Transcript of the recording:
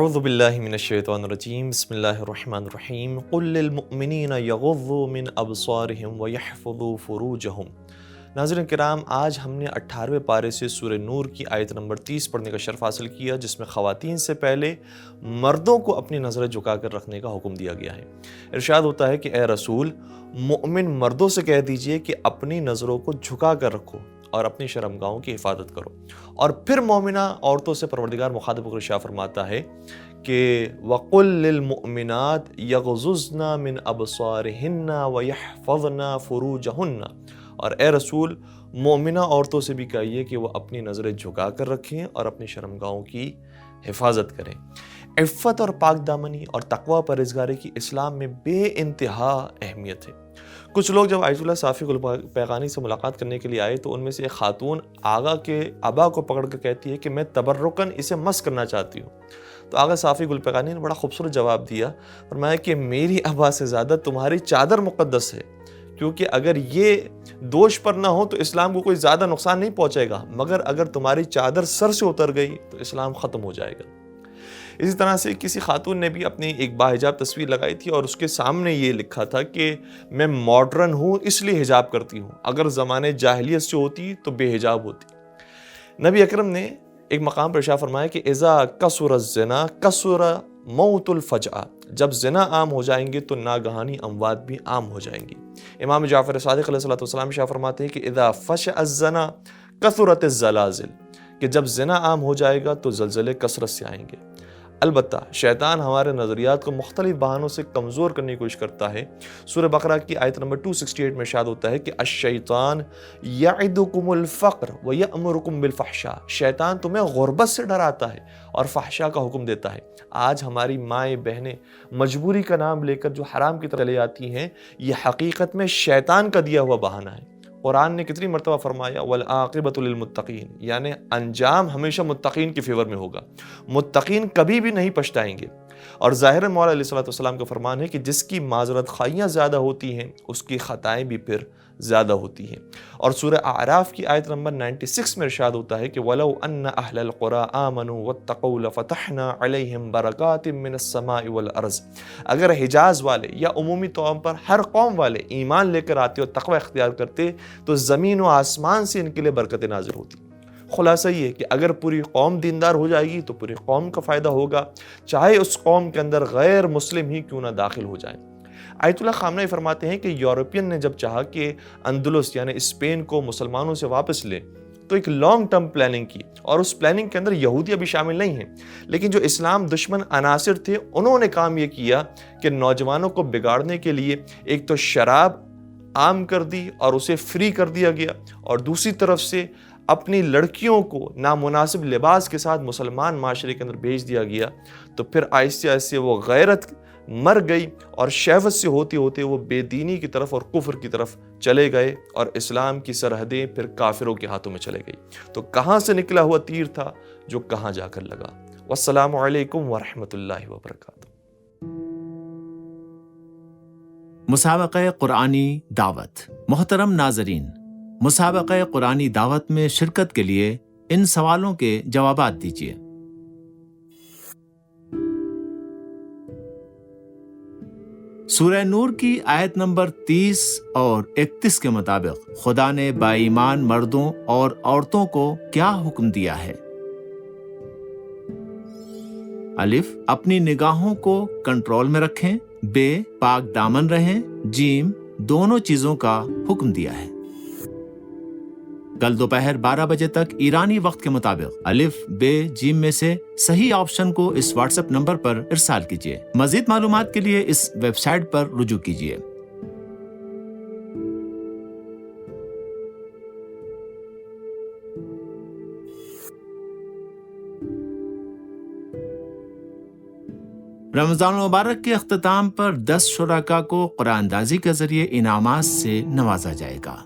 اعوذ باللہ من الشیطان الرجیم بسم اللہ الرحمن الرحیم قل للمؤمنین یغضوا من ابصارہم ویحفظوا فروجہم۔ ناظرین کرام، آج ہم نے 18ویں پارے سے سورہ نور کی آیت نمبر 30 پڑھنے کا شرف حاصل کیا، جس میں خواتین سے پہلے مردوں کو اپنی نظریں جھکا کر رکھنے کا حکم دیا گیا ہے۔ ارشاد ہوتا ہے کہ اے رسول، مؤمن مردوں سے کہہ دیجئے کہ اپنی نظروں کو جھکا کر رکھو اور اپنی شرمگاہوں کی حفاظت کرو۔ اور پھر مومنہ عورتوں سے پروردگار مخاطب ہو کر ارشاد فرماتا ہے کہ وَقُلْ لِلْمُؤْمِنَاتِ يَغْضُضْنَ مِنْ أَبْصَارِهِنَّ وَيَحْفَظْنَ فُرُوجَهُنَّ، اور اے رسول، مومنہ عورتوں سے بھی کہیے کہ وہ اپنی نظریں جھکا کر رکھیں اور اپنی شرمگاہوں کی حفاظت کریں۔ عفت اور پاک دامنی اور تقوی پرہیزگاری کی اسلام میں بے انتہا اہمیت ہے۔ کچھ لوگ جب آیت اللہ صافی گلپیغانی سے ملاقات کرنے کے لیے آئے تو ان میں سے ایک خاتون آغا کے ابا کو پکڑ کر کہتی ہے کہ میں تبرکاً اسے مس کرنا چاہتی ہوں۔ تو آغا صافی گلپیغانی نے بڑا خوبصورت جواب دیا، فرمایا کہ میری ابا سے زیادہ تمہاری چادر مقدس ہے، کیونکہ اگر یہ دوش پر نہ ہو تو اسلام کو کوئی زیادہ نقصان نہیں پہنچے گا، مگر اگر تمہاری چادر سر سے اتر گئی تو اسلام ختم ہو جائے گا۔ اسی طرح سے کسی خاتون نے بھی اپنی ایک باحجاب تصویر لگائی تھی اور اس کے سامنے یہ لکھا تھا کہ میں ماڈرن ہوں اس لیے حجاب کرتی ہوں، اگر زمانے جاہلیت سے ہوتی تو بے حجاب ہوتی۔ نبی اکرم نے ایک مقام پر ارشاد فرمایا کہ اذا کثر الزنا کثر موت الفجأہ، جب زنا عام ہو جائیں گے تو ناگہانی اموات بھی عام ہو جائیں گی۔ امام جعفر صادق علیہ السلام ارشاد فرماتے ہیں کہ اذا فشع الزنا کثرت الزلازل، کہ جب زنا عام ہو جائے گا تو زلزلے کثرت سے آئیں گے۔ البتہ شیطان ہمارے نظریات کو مختلف بہانوں سے کمزور کرنے کی کوشش کرتا ہے۔ سورہ بقرہ کی آیت نمبر 268 میں ارشاد ہوتا ہے کہ الشیطان یعدکم الفقر ویأمرکم بالفحشاء، شیطان تمہیں غربت سے ڈراتا ہے اور فحشاء کا حکم دیتا ہے۔ آج ہماری مائیں بہنیں مجبوری کا نام لے کر جو حرام کی طرف چلے جاتی ہیں، یہ حقیقت میں شیطان کا دیا ہوا بہانہ ہے۔ قرآن نے کتنی مرتبہ فرمایا والعاقبۃ للمتقین، یعنی انجام ہمیشہ متقین کے فیور میں ہوگا، متقین کبھی بھی نہیں پچھتائیں گے۔ اور ظاہر مولا علیہ السلام کا فرمان ہے کہ جس کی معذرت خواہیاں زیادہ ہوتی ہیں اس کی خطائیں بھی پھر زیادہ ہوتی ہیں۔ اور سورہ اعراف کی آیت نمبر 96 میں ارشاد ہوتا ہے کہ وَلَوْ أَنَّ أَهْلَ الْقُرَىٰ آمَنُوا وَاتَّقَوْا لَفَتَحْنَا عَلَيْهِمْ بَرَكَاتٍ مِّنَ السَّمَاءِ وَالْأَرْضِ، اگر حجاز والے یا عمومی طور پر ہر قوم والے ایمان لے کر آتے اور تقوی اختیار کرتے تو زمین و آسمان سے ان کے لیے برکتیں نازل ہوتی۔ خلاصہ یہ ہے کہ اگر پوری قوم دیندار ہو جائے گی تو پوری قوم کا فائدہ ہوگا، چاہے اس قوم کے اندر غیر مسلم ہی کیوں نہ داخل ہو جائیں۔ آیت اللہ خامنہ فرماتے ہیں کہ یورپین نے جب چاہا کہ اندلس یعنی اسپین کو مسلمانوں سے واپس لے تو ایک لانگ ٹرم پلاننگ کی، اور اس پلاننگ کے اندر یہودی ابھی شامل نہیں ہیں، لیکن جو اسلام دشمن عناصر تھے انہوں نے کام یہ کیا کہ نوجوانوں کو بگاڑنے کے لیے ایک تو شراب عام کر دی اور اسے فری کر دیا گیا، اور دوسری طرف سے اپنی لڑکیوں کو نامناسب لباس کے ساتھ مسلمان معاشرے کے اندر بھیج دیا گیا۔ تو پھر آہستہ آہستہ وہ غیرت مر گئی اور شہوت سے ہوتے ہوتے وہ بے دینی کی طرف اور کفر کی طرف چلے گئے، اور اسلام کی سرحدیں پھر کافروں کے ہاتھوں میں چلے گئی۔ تو کہاں سے نکلا ہوا تیر تھا جو کہاں جا کر لگا۔ والسلام علیکم ورحمۃ اللہ وبرکاتہ۔ مسابقہ قرآنی دعوت۔ محترم ناظرین، مسابقہ قرآنی دعوت میں شرکت کے لیے ان سوالوں کے جوابات دیجیے۔ سورہ نور کی آیت نمبر 30 اور 31 کے مطابق خدا نے با ایمان مردوں اور عورتوں کو کیا حکم دیا ہے؟ الف، اپنی نگاہوں کو کنٹرول میں رکھیں۔ بے، پاک دامن رہیں۔ جیم، دونوں چیزوں کا حکم دیا ہے۔ کل دوپہر 12 بجے تک ایرانی وقت کے مطابق الف، بے، جیم میں سے صحیح آپشن کو اس واٹس ایپ نمبر پر ارسال کیجیے۔ مزید معلومات کے لیے اس ویب سائٹ پر رجوع کیجیے۔ رمضان المبارک کے اختتام پر 10 شرکاء کو قرآن اندازی کے ذریعے انعامات سے نوازا جائے گا۔